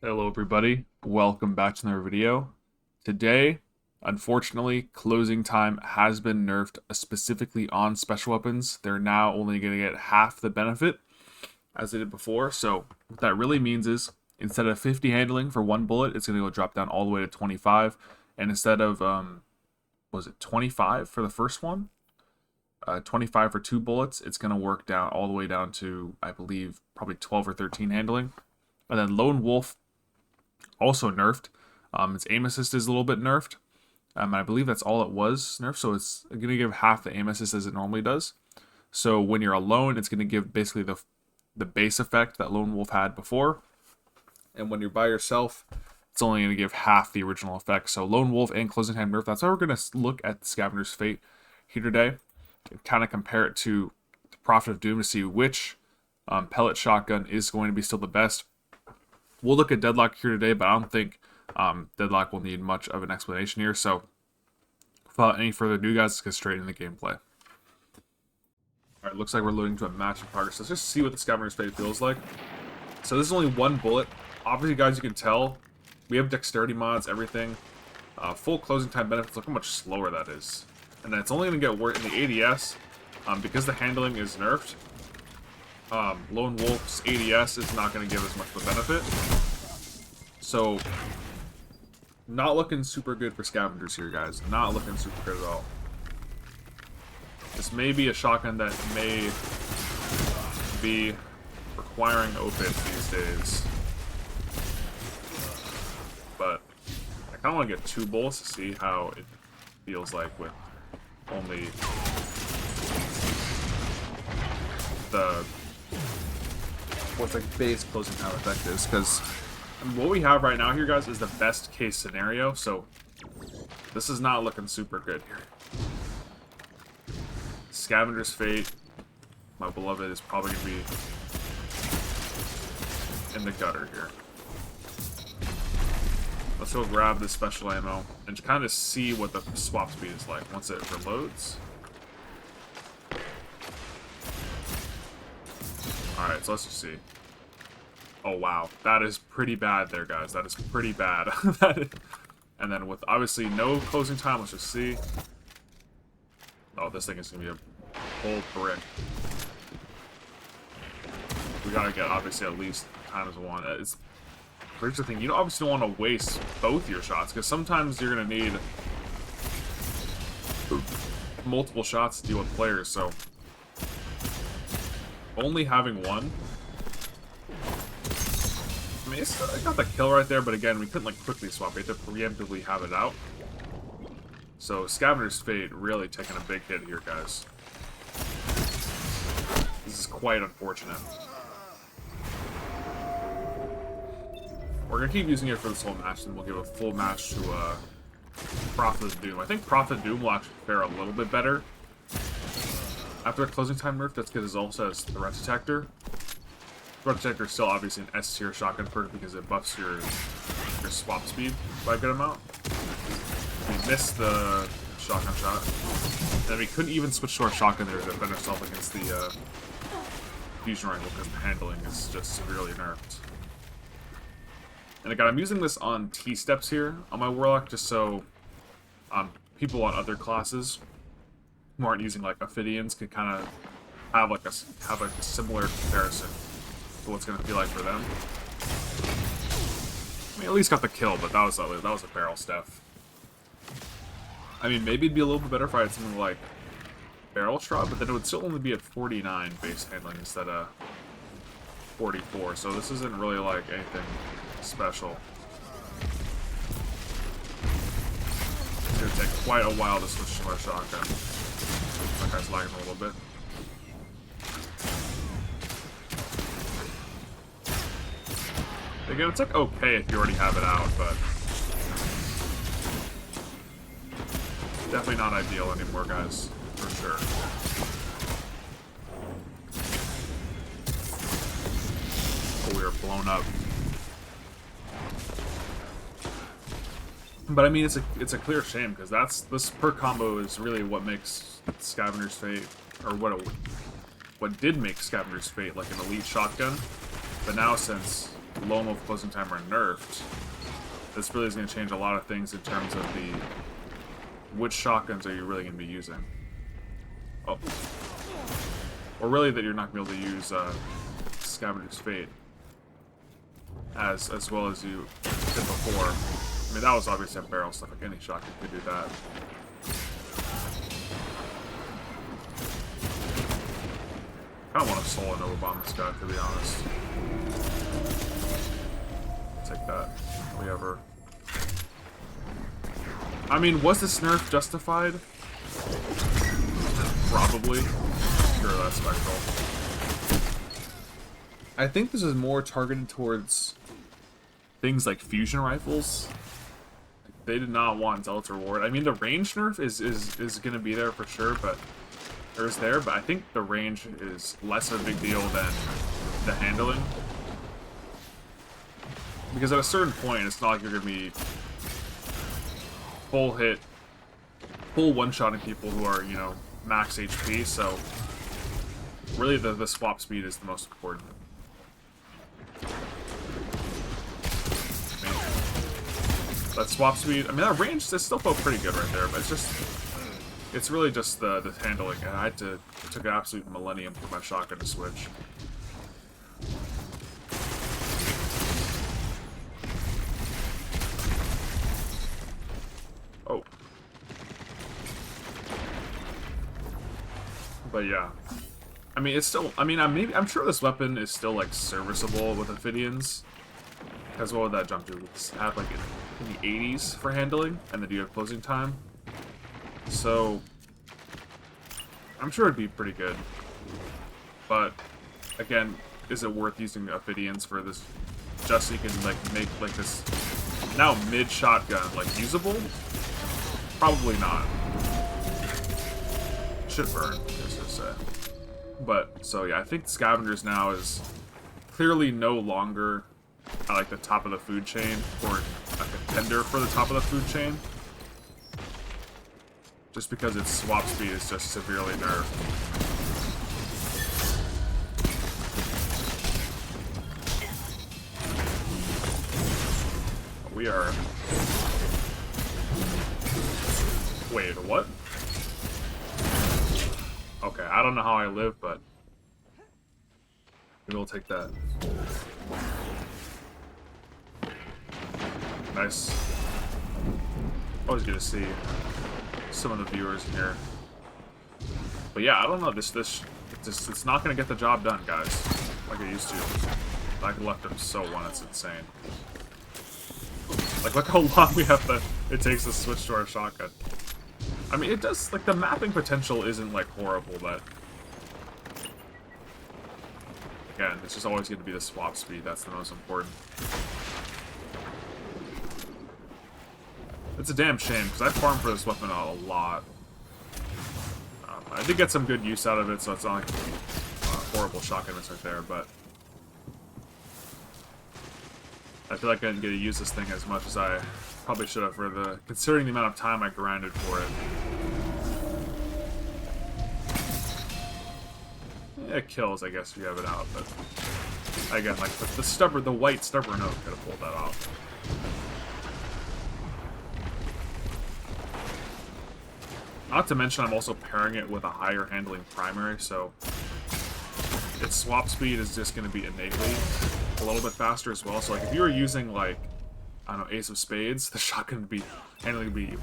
Hello everybody, welcome back to another video. Today, unfortunately, closing time has been nerfed specifically on special weapons. They're now only going to get half the benefit as they did before. So what that really means is instead of 50 handling for one bullet, it's going to go drop down all the way to 25. And instead of, was it 25 for the first one? 25 for two bullets, it's going to work down all the way down to, I believe, probably 12 or 13 handling. And then Lone Wolf, also nerfed. Its aim assist is a little bit nerfed. And I believe that's all it was nerfed, so it's going to give half the aim assist as it normally does. So when you're alone, it's going to give basically the base effect that Lone Wolf had before. And when you're by yourself, it's only going to give half the original effect. So Lone Wolf and Closing Time nerf, that's how we're going to look at the Scavenger's Fate here today. And kind of compare it to the Prophet of Doom to see which pellet shotgun is going to be still the best. We'll look at Deadlock here today, but I don't think Deadlock will need much of an explanation here. So without any further ado, guys, let's get straight into the gameplay. Alright, looks like we're loading to a match in progress. Let's just see what the Scavenger's Fate feels like. So this is only one bullet. Obviously, guys, you can tell we have dexterity mods, everything. Full closing time benefits. Look how much slower that is. And then it's only going to get worse in the ADS because the handling is nerfed. Lone Wolf's ADS is not going to give as much of a benefit. So, not looking super good for Scavengers here, guys. Not looking super good at all. This may be a shotgun that may be requiring OPIT these days. But, I kind of want to get two bullets to see how it feels like with only the what's like base closing time effect is, because what we have right now here, guys, is the best case scenario. So this is not looking super good here. Scavenger's Fate, my beloved, is probably gonna be in the gutter here. Let's go grab the special ammo and kind of see what the swap speed is like once it reloads. Alright, so let's just see. Oh, wow. That is pretty bad there, guys. That is pretty bad. And then with, obviously, no closing time, let's just see. Oh, this thing is going to be a whole brick. We got to get, obviously, at least times one. Here's the thing. You obviously don't want to waste both your shots, because sometimes you're going to need multiple shots to deal with players, so only having one. I mean, I got the kill right there, but again, we couldn't like quickly swap. We had to preemptively have it out. So Scavenger's Fate really taking a big hit here, guys. This is quite unfortunate. We're gonna keep using it for this whole match, and we'll give a full match to Prophet of Doom. I think Prophet of Doom will actually fare a little bit better after a closing time nerf. That's because it also has Threat Detector. Threat Detector is still obviously an S tier shotgun perk because it buffs your swap speed by a good amount. We missed the shotgun shot. And we couldn't even switch to our shotgun there to defend ourselves against the fusion rifle because the handling is just severely nerfed. And again, I'm using this on T-steps here on my Warlock just so people on other classes who aren't using like Ophidians can kind of have like a similar comparison to what's gonna feel like for them. I mean, at least got the kill, but that was a barrel stuff. I mean, maybe it'd be a little bit better if I had something like barrel shot, but then it would still only be at 49 base handling instead of 44. So this isn't really like anything special. It's gonna take quite a while to switch to our shotgun. That guy's lagging a little bit. Again, it's like okay if you already have it out, but definitely not ideal anymore, guys, for sure. Oh, we are blown up. But I mean, it's a clear shame because this perk combo is really what makes Scavenger's Fate, or what did make Scavenger's Fate like an elite shotgun. But now since low closing time are nerfed, this really is going to change a lot of things in terms of which shotguns are you really going to be using. Oh. Or really that you're not going to be able to use Scavenger's Fate as well as you did before. I mean, that was obviously a barrel stuff. Like any shotgun could do that. I don't want to solo Nova Bomb this guy, to be honest. Take that. Whatever. I mean, was this nerf justified? Probably. Sure, that's spectral. I think this is more targeted towards things like fusion rifles. They did not want Zealot's Reward. I mean, the range nerf is going to be there for sure, but but I think the range is less of a big deal than the handling. Because at a certain point, it's not like you're going to be full one-shotting people who are, you know, max HP, so really the swap speed is the most important. I mean, that swap speed, I mean, that range still felt pretty good right there, but it's really just the handling. It took an absolute millennium for my shotgun to switch. Oh. But yeah. I mean, it's still, I mean, I'm sure this weapon is still, like, serviceable with Ophidians. Because what would that jump to? It's at, like, in the 80s for handling, and then you have closing time. So, I'm sure it'd be pretty good. But, again, is it worth using Ophidians for this, just so you can, like, make, like, this now mid-shotgun, like, usable? Probably not. Should burn, as I say. But, so yeah, I think Scavengers now is clearly no longer at, like, the top of the food chain, or a contender for the top of the food chain. Just because its swap speed is just severely nerfed. We are... Wait, what? Okay, I don't know how I live, but maybe we'll take that. Nice. Always good to see some of the viewers in here. But yeah, I don't know. It's not gonna get the job done, guys, like it used to. Like left him so one, it's insane. Like look how long it takes to switch to our shotgun. I mean, it does, like, the mapping potential isn't, like, horrible, but... Again, it's just always going to be the swap speed, that's the most important. It's a damn shame, because I farmed for this weapon a lot. I did get some good use out of it, so it's not like a horrible shotgun miss right there, but... I feel like I didn't get to use this thing as much as I probably should have considering the amount of time I grinded for it. Yeah, it kills, I guess, if you have it out, but again, like the white stubborn oak could have pulled that off. Not to mention, I'm also pairing it with a higher handling primary, so its swap speed is just going to be innately a little bit faster as well. So, like, if you were using, like, I don't know, Ace of Spades, the shotgun would be handling would be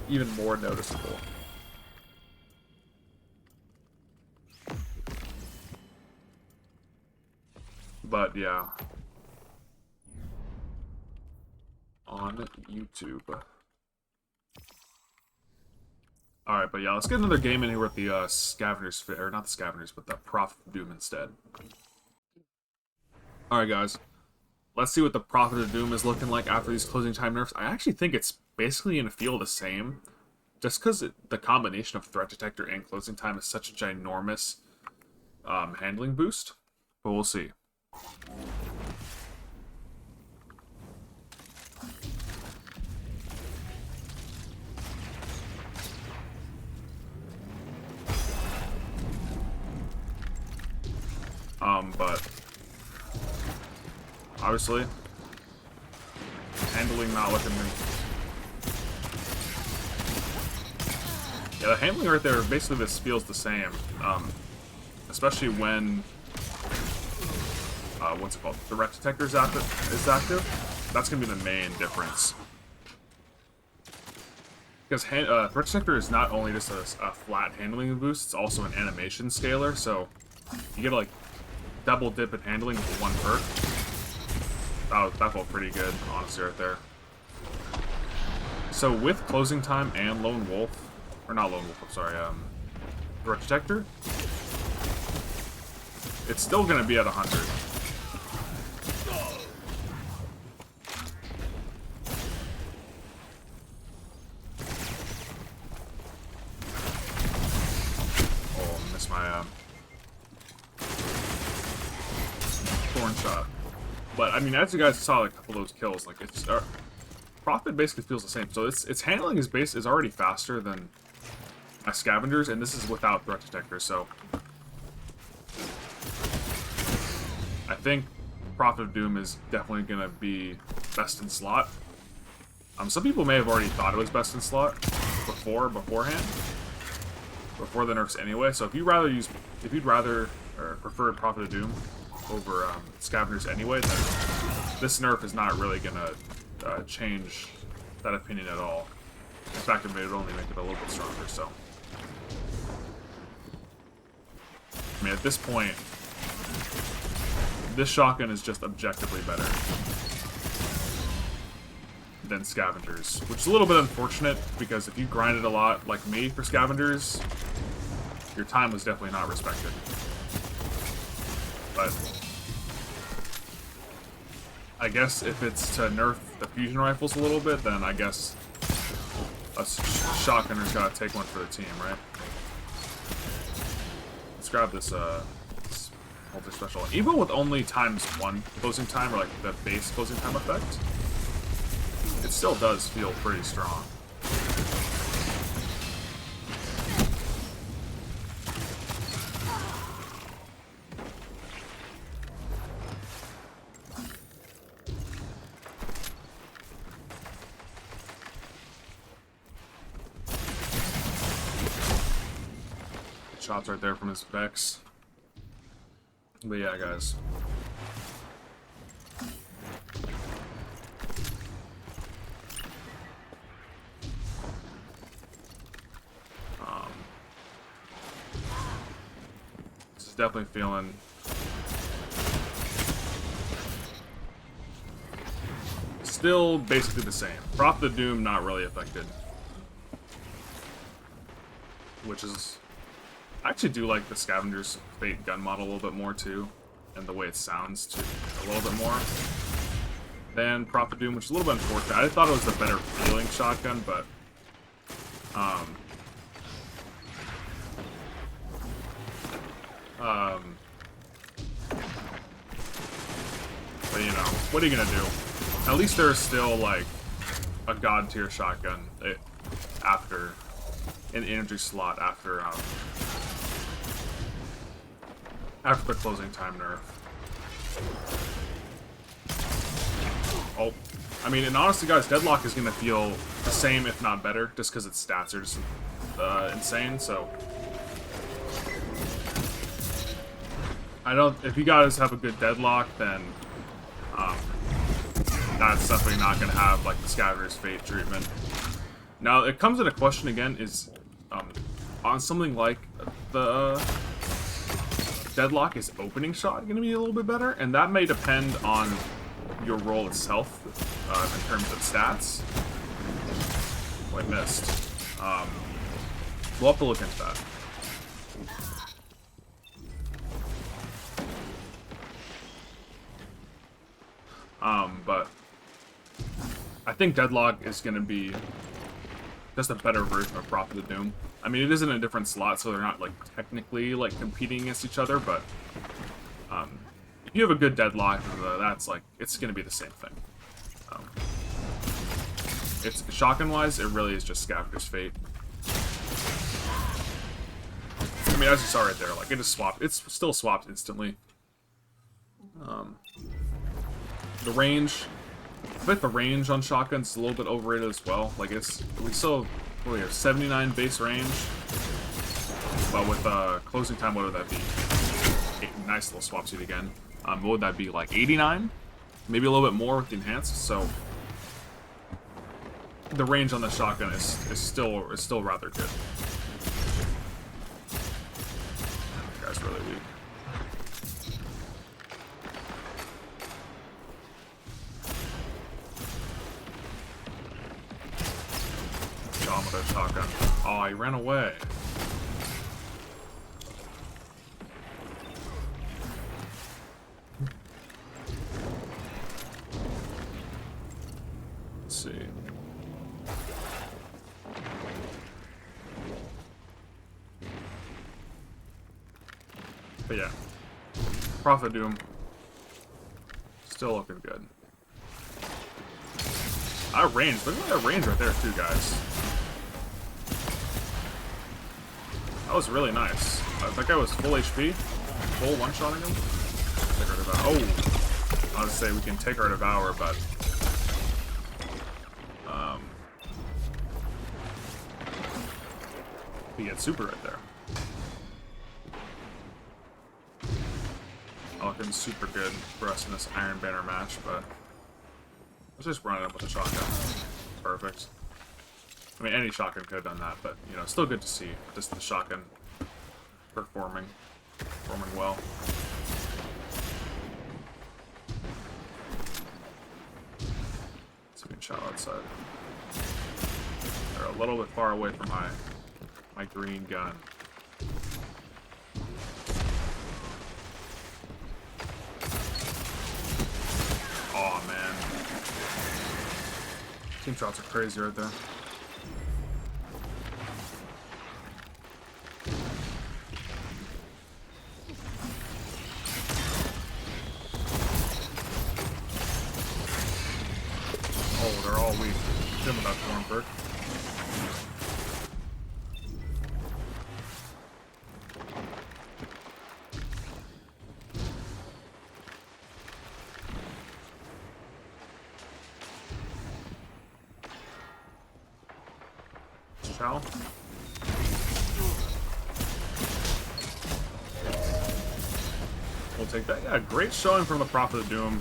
even more noticeable. But yeah, on YouTube. All right, but yeah, let's get another game in here with the Scavengers, or not the Scavengers, but the Prophet of Doom instead. All right, guys. Let's see what the Prophet of Doom is looking like after these closing time nerfs. I actually think it's basically going to feel the same. Just because the combination of threat detector and closing time is such a ginormous handling boost. But we'll see. But obviously. Handling not looking good. Yeah, the handling right there, basically this feels the same. Especially when, what's it called? The threat detector is active. That's going to be the main difference. Because threat detector is not only just a flat handling boost, it's also an animation scaler, so you get like double dip at handling with one perk. That felt pretty good, honestly, right there. So with closing time and lone wolf, or not lone wolf, I'm sorry, threat detector, it's still gonna be at 100. Oh, missed my thorn shot. But I mean, as you guys saw, like, a couple of those kills, like it's Prophet basically feels the same. So its handling is already faster than my Scavengers, and this is without threat detector. So I think Prophet of Doom is definitely gonna be best in slot. Some people may have already thought it was best in slot before the nerfs anyway. So if you'd rather or prefer Prophet of Doom over Scavengers anyway, then this nerf is not really gonna change that opinion at all. In fact, it may only make it a little bit stronger. So, I mean, at this point, this shotgun is just objectively better than Scavengers, which is a little bit unfortunate because if you grinded a lot like me for Scavengers, your time was definitely not respected. But I guess if it's to nerf the fusion rifles a little bit, then I guess us shotgunners gotta take one for the team, right? Let's grab this ultra special. Even with only ×1 closing time, or like the base closing time effect, it still does feel pretty strong. Shots right there from his Vex. But yeah, guys. This is definitely feeling still basically the same. Prophet of Doom not really affected. Which is, I actually do like the Scavenger's Fate gun model a little bit more too, and the way it sounds too, a little bit more than Prophet Doom, which is a little bit unfortunate. I thought it was the better feeling shotgun, but but you know, what are you gonna do? At least there's still like a god tier shotgun after an energy slot after the closing time nerf. Oh, I mean, and honestly, guys, Deadlock is gonna feel the same, if not better, just because its stats are just insane. So, if you guys have a good Deadlock, then that's definitely not gonna have like the Scavenger's Fate treatment. Now, it comes into question again is on something like the Deadlock, is opening shot going to be a little bit better? And that may depend on your role itself in terms of stats. Oh, I missed. We'll have to look into that. But I think Deadlock is going to be just a better version of Prophet of Doom. I mean, it is in a different slot, so they're not like technically like competing against each other, but if you have a good Deadlock, that's like, it's gonna be the same thing. It's shotgun-wise, it really is just Scavenger's Fate. I mean, as you saw right there, like it just swapped. It's still swapped instantly. The range, I bet the range on shotguns is a little bit overrated as well. Like we still really have 79 base range, but with closing time, what would that be? Nice little swap seat again. What would that be, like 89? Maybe a little bit more with the enhanced. So the range on the shotgun is still rather good. That guy's really weak. With a shotgun. Oh, he ran away. Let's see. But yeah, Prophet Doom still looking good. That range, look at that range right there too, guys. That was really nice. That guy was full HP, full one-shotting him. Take our Devour. Oh, I was say we can take our Devour, but he gets super right there. Looking super good for us in this Iron Banner match, but let's just run it up with a shotgun. Perfect. I mean, any shotgun could have done that, but, you know, still good to see just the shotgun performing well. Let's get a shot outside. They're a little bit far away from my green gun. Oh man. Team shots are crazy right there. Oh, they're all weak. Give them that form perk. Shall? We'll take that. Yeah, great showing from the Prophet of Doom.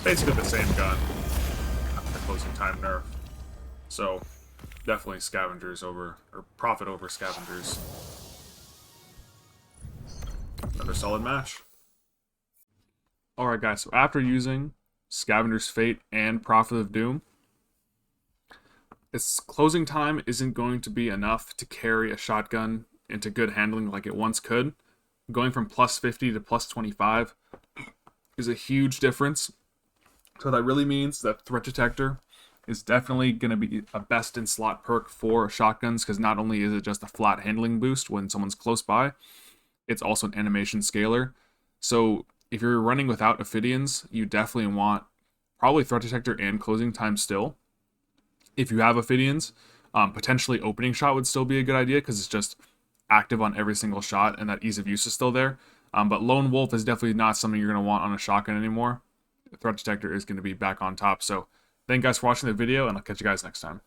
Basically the same gun. The closing time nerf. So, definitely Scavengers over, or Prophet over Scavengers. Another solid match. Alright guys, so after using Scavenger's Fate and Prophet of Doom, its closing time isn't going to be enough to carry a shotgun into good handling like it once could. Going from plus 50 to plus 25 is a huge difference. So that really means that Threat Detector is definitely going to be a best in slot perk for shotguns, because not only is it just a flat handling boost when someone's close by, it's also an animation scaler. So if you're running without Ophidians, you definitely want probably Threat Detector and closing time still. If you have Ophidians, potentially Opening Shot would still be a good idea, because it's just active on every single shot, and that ease of use is still there. But Lone Wolf is definitely not something you're going to want on a shotgun anymore. Threat Detector is going to be back on top. So thank you guys for watching the video, and I'll catch you guys next time.